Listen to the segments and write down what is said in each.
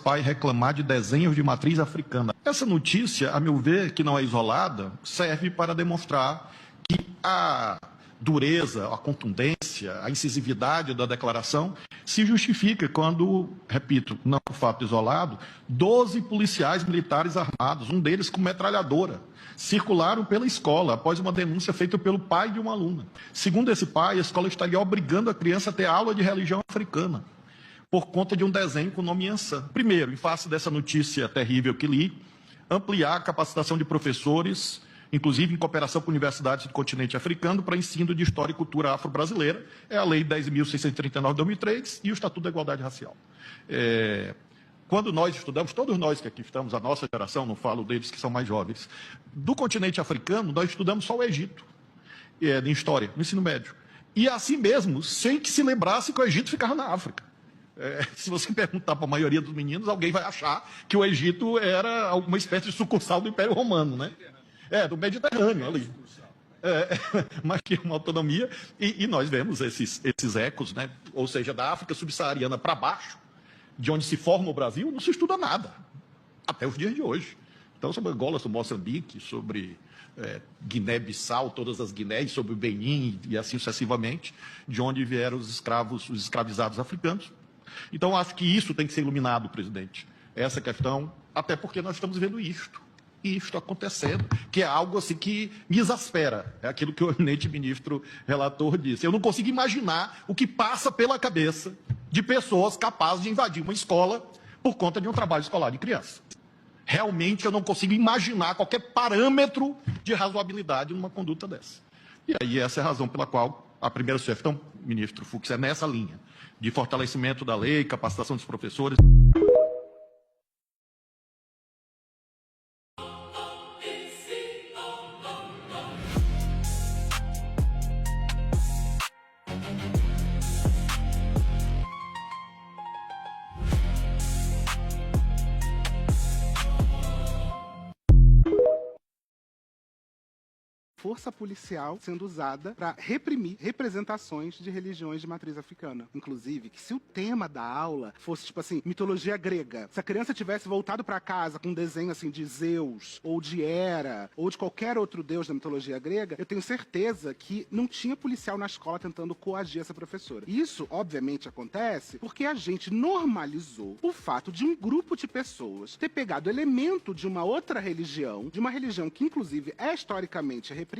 Pai reclamar de desenhos de matriz africana. Essa notícia, a meu ver, que não é isolada, serve para demonstrar que a dureza, a contundência, a incisividade da declaração se justifica quando, repito, não é um fato isolado, 12 policiais militares armados, um deles com metralhadora, circularam pela escola após uma denúncia feita pelo pai de uma aluna. Segundo esse pai, a escola estaria obrigando a criança a ter aula de religião africana por conta de um desenho com o nome Yansan. Primeiro, em face dessa notícia terrível que li, ampliar a capacitação de professores, inclusive em cooperação com universidades do continente africano, para ensino de história e cultura afro-brasileira. É a Lei 10.639 de 2003 e o Estatuto da Igualdade Racial. Quando nós estudamos, todos nós que aqui estamos, a nossa geração, não falo deles que são mais jovens, do continente africano, nós estudamos só o Egito, em história, no ensino médio. E assim mesmo, sem que se lembrasse que o Egito ficava na África. Se você perguntar para a maioria dos meninos, alguém vai achar que o Egito era uma espécie de sucursal do Império Romano, né? Do Mediterrâneo ali. Mas tinha uma autonomia, e nós vemos esses ecos, né? Ou seja, da África subsaariana para baixo, de onde se forma o Brasil, não se estuda nada, até os dias de hoje. Então, sobre Angola, sobre Moçambique, sobre Guiné-Bissau, todas as Guinés, sobre o Benin e assim sucessivamente, de onde vieram os escravos, os escravizados africanos. Então, acho que isso tem que ser iluminado, presidente, essa questão, até porque nós estamos vendo isto acontecendo, que é algo assim que me exaspera. É aquilo que o eminente ministro relator disse. Eu não consigo imaginar o que passa pela cabeça de pessoas capazes de invadir uma escola por conta de um trabalho escolar de criança. Realmente eu não consigo imaginar qualquer parâmetro de razoabilidade numa conduta dessa. E aí essa é a razão pela qual a primeira sugestão, ministro Fux, é nessa linha, de fortalecimento da lei, capacitação dos professores. Força policial sendo usada para reprimir representações de religiões de matriz africana. Inclusive, que se o tema da aula fosse, tipo assim, mitologia grega, se a criança tivesse voltado para casa com um desenho, assim, de Zeus, ou de Hera, ou de qualquer outro deus da mitologia grega, eu tenho certeza que não tinha policial na escola tentando coagir essa professora. Isso, obviamente, acontece porque a gente normalizou o fato de um grupo de pessoas ter pegado elemento de uma outra religião, de uma religião que, inclusive, é historicamente reprimida,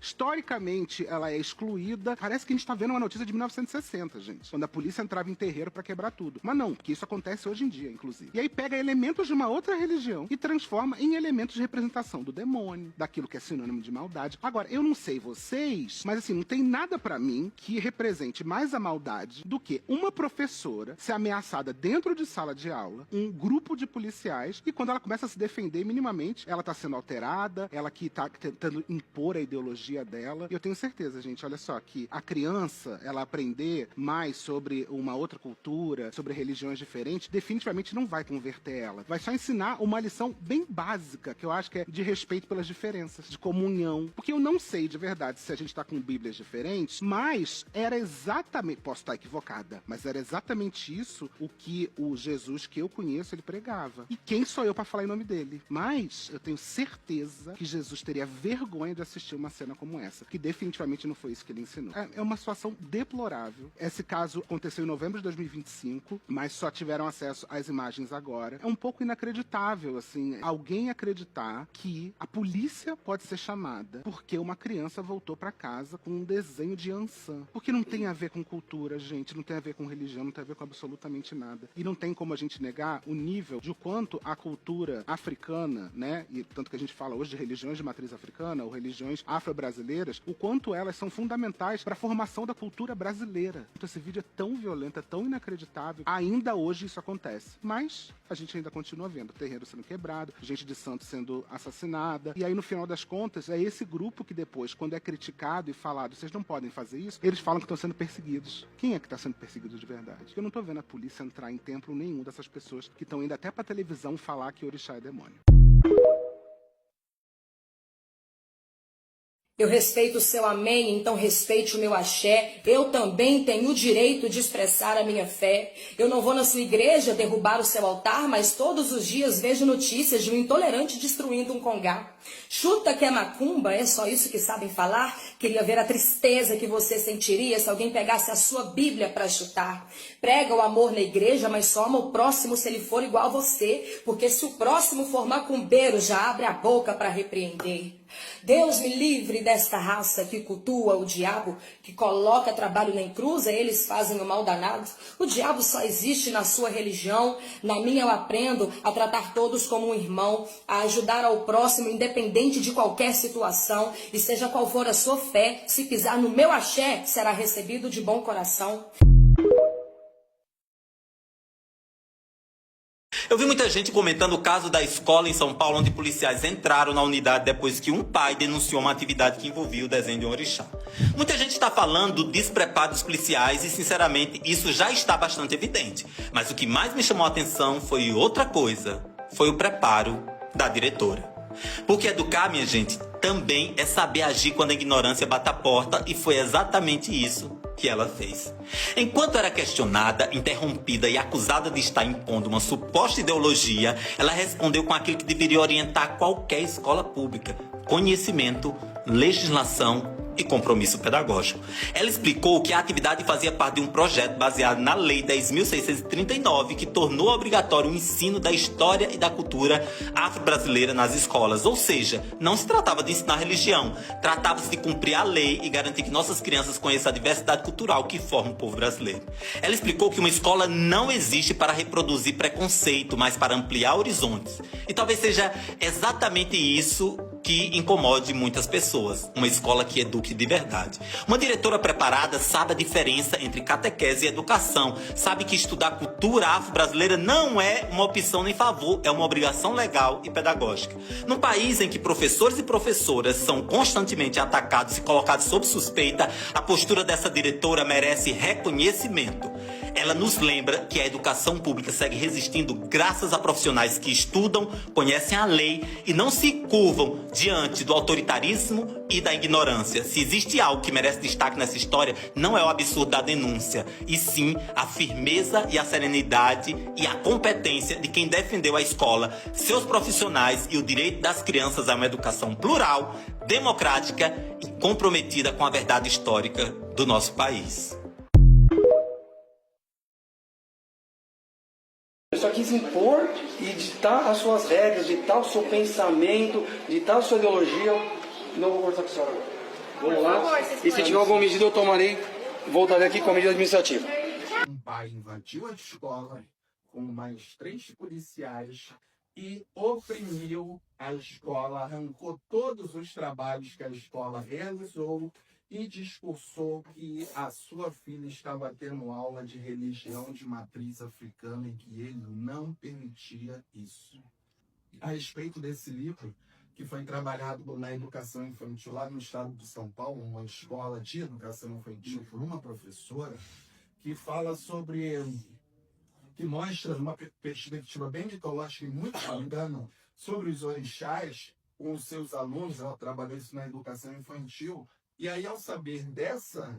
historicamente ela é excluída. Parece que a gente tá vendo uma notícia de 1960, gente, quando a polícia entrava em terreiro pra quebrar tudo. Mas não, porque isso acontece hoje em dia, inclusive. E aí pega elementos de uma outra religião e transforma em elementos de representação do demônio, daquilo que é sinônimo de maldade. Agora, eu não sei vocês, mas assim, não tem nada pra mim que represente mais a maldade do que uma professora ser ameaçada dentro de sala de aula, um grupo de policiais, e quando ela começa a se defender minimamente, ela tá sendo alterada, ela que tá tentando impor a ideologia dela. E eu tenho certeza, gente, olha só, que a criança, ela aprender mais sobre uma outra cultura, sobre religiões diferentes, definitivamente não vai converter ela. Vai só ensinar uma lição bem básica, que eu acho que é de respeito pelas diferenças, de comunhão. Porque eu não sei de verdade se a gente tá com bíblias diferentes, mas era exatamente, posso estar equivocada, mas era exatamente isso o que o Jesus que eu conheço, ele pregava. E quem sou eu para falar em nome dele? Mas eu tenho certeza que Jesus teria vergonha de assistir uma cena como essa, que definitivamente não foi isso que ele ensinou. É uma situação deplorável. Esse caso aconteceu em novembro de 2025, mas só tiveram acesso às imagens agora. É um pouco inacreditável, assim, alguém acreditar que a polícia pode ser chamada porque uma criança voltou para casa com um desenho de Yansan. Porque não tem a ver com cultura, gente, não tem a ver com religião, não tem a ver com absolutamente nada. E não tem como a gente negar o nível de quanto a cultura africana, né, e tanto que a gente fala hoje de religiões de matriz africana ou religiões afro-brasileiras, o quanto elas são fundamentais para a formação da cultura brasileira. Então, esse vídeo é tão violento, é tão inacreditável. Ainda hoje isso acontece. Mas a gente ainda continua vendo terreiro sendo quebrado, gente de santo sendo assassinada. E aí, no final das contas, é esse grupo que depois, quando é criticado e falado, vocês não podem fazer isso, eles falam que estão sendo perseguidos. Quem é que está sendo perseguido de verdade? Eu não estou vendo a polícia entrar em templo nenhum dessas pessoas que estão indo até para televisão falar que orixá é demônio. Eu respeito o seu amém, então respeite o meu axé. Eu também tenho o direito de expressar a minha fé. Eu não vou na sua igreja derrubar o seu altar, mas todos os dias vejo notícias de um intolerante destruindo um congá. Chuta que é macumba, é só isso que sabem falar? Queria ver a tristeza que você sentiria se alguém pegasse a sua Bíblia para chutar. Prega o amor na igreja, mas só ama o próximo se ele for igual a você, porque se o próximo for macumbeiro, já abre a boca para repreender. Deus me livre desta raça que cultua o diabo, que coloca trabalho na encruza, eles fazem o mal danado. O diabo só existe na sua religião, na minha eu aprendo a tratar todos como um irmão, a ajudar ao próximo independente de qualquer situação, e seja qual for a sua fé, se pisar no meu axé, será recebido de bom coração. Eu vi muita gente comentando o caso da escola em São Paulo, onde policiais entraram na unidade depois que um pai denunciou uma atividade que envolvia o desenho de um orixá. Muita gente está falando do despreparo dos policiais e, sinceramente, isso já está bastante evidente. Mas o que mais me chamou a atenção foi outra coisa. Foi o preparo da diretora. Porque educar, minha gente, também é saber agir quando a ignorância bate a porta, e foi exatamente isso que ela fez. Enquanto era questionada, interrompida e acusada de estar impondo uma suposta ideologia, ela respondeu com aquilo que deveria orientar qualquer escola pública: conhecimento, legislação e compromisso pedagógico. Ela explicou que a atividade fazia parte de um projeto baseado na Lei 10.639, que tornou obrigatório o ensino da história e da cultura afro-brasileira nas escolas. Ou seja, não se tratava de ensinar religião, tratava-se de cumprir a lei e garantir que nossas crianças conheçam a diversidade cultural que forma o povo brasileiro. Ela explicou que uma escola não existe para reproduzir preconceito, mas para ampliar horizontes. E talvez seja exatamente isso que incomode muitas pessoas. Uma escola que eduque de verdade. Uma diretora preparada sabe a diferença entre catequese e educação. Sabe que estudar cultura afro-brasileira não é uma opção nem favor, é uma obrigação legal e pedagógica. Num país em que professores e professoras são constantemente atacados e colocados sob suspeita, a postura dessa diretora merece reconhecimento. Ela nos lembra que a educação pública segue resistindo graças a profissionais que estudam, conhecem a lei e não se curvam diante do autoritarismo e da ignorância. Se existe algo que merece destaque nessa história, não é o absurdo da denúncia, e sim a firmeza e a serenidade e a competência de quem defendeu a escola, seus profissionais e o direito das crianças a uma educação plural, democrática e comprometida com a verdade histórica do nosso país. Só quis impor e ditar as suas regras, ditar o seu pensamento, ditar a sua ideologia. Não vou conversar com a senhora. Vamos lá. E se tiver alguma medida, eu tomarei, voltarei aqui com a medida administrativa. Um pai invadiu a escola com mais 3 policiais e oprimiu a escola, arrancou todos os trabalhos que a escola realizou e discursou que a sua filha estava tendo aula de religião de matriz africana e que ele não permitia isso. A respeito desse livro, que foi trabalhado na educação infantil lá no estado de São Paulo, uma escola de educação infantil por uma professora, que fala sobre, que mostra uma perspectiva bem mitológica e muito bacana sobre os orixás com os seus alunos. Ela trabalhou isso na educação infantil. E aí, ao saber dessa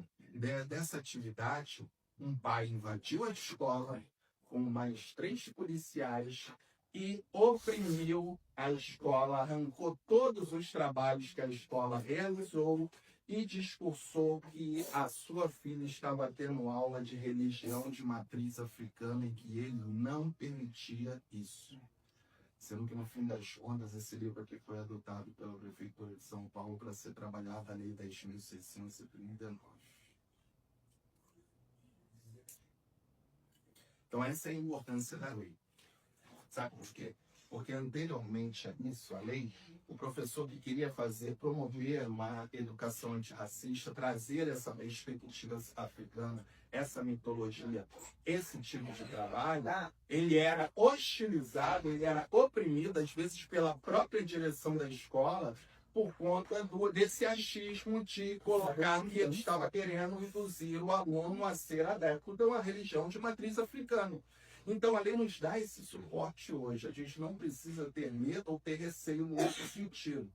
atividade, um pai invadiu a escola com mais 3 policiais e oprimiu a escola, arrancou todos os trabalhos que a escola realizou e discursou que a sua filha estava tendo aula de religião de matriz africana e que ele não permitia isso. Sendo que, no fim das contas, esse livro aqui foi adotado pela Prefeitura de São Paulo para ser trabalhado a Lei 10.639. Então, essa é a importância da lei. Sabe por quê? Porque anteriormente a isso, a lei, o professor que queria promover uma educação antirracista, trazer essa perspectiva africana, essa mitologia, esse tipo de trabalho, ele era hostilizado, ele era oprimido, às vezes pela própria direção da escola, por conta desse achismo de colocar que ele estava querendo induzir o aluno a ser adepto de uma religião de matriz africana. Então, a lei nos dá esse suporte hoje. A gente não precisa ter medo ou ter receio no outro sentido.